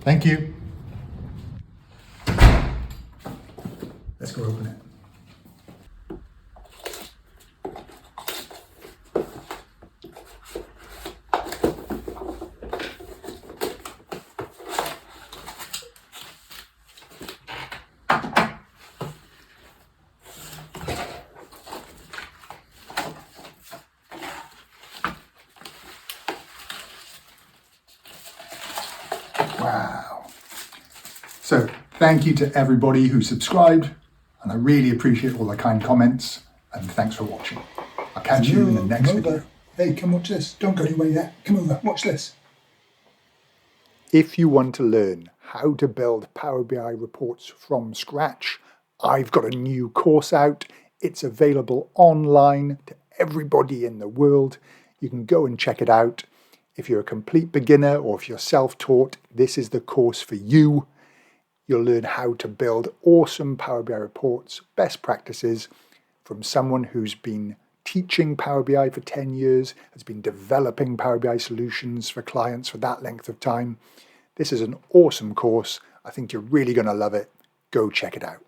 Thank you. Let's go open it. Wow. So thank you to everybody who subscribed, and I really appreciate all the kind comments, and thanks for watching. I'll catch you in the next video. Hey, come watch this. Don't go anywhere yet. Come over, watch this. If you want to learn how to build Power BI reports from scratch, I've got a new course out. It's available online to everybody in the world. You can go and check it out. If you're a complete beginner or if you're self-taught, this is the course for you. You'll learn how to build awesome Power BI reports, best practices from someone who's been teaching Power BI for 10 years, has been developing Power BI solutions for clients for that length of time. This is an awesome course. I think you're really going to love it. Go check it out.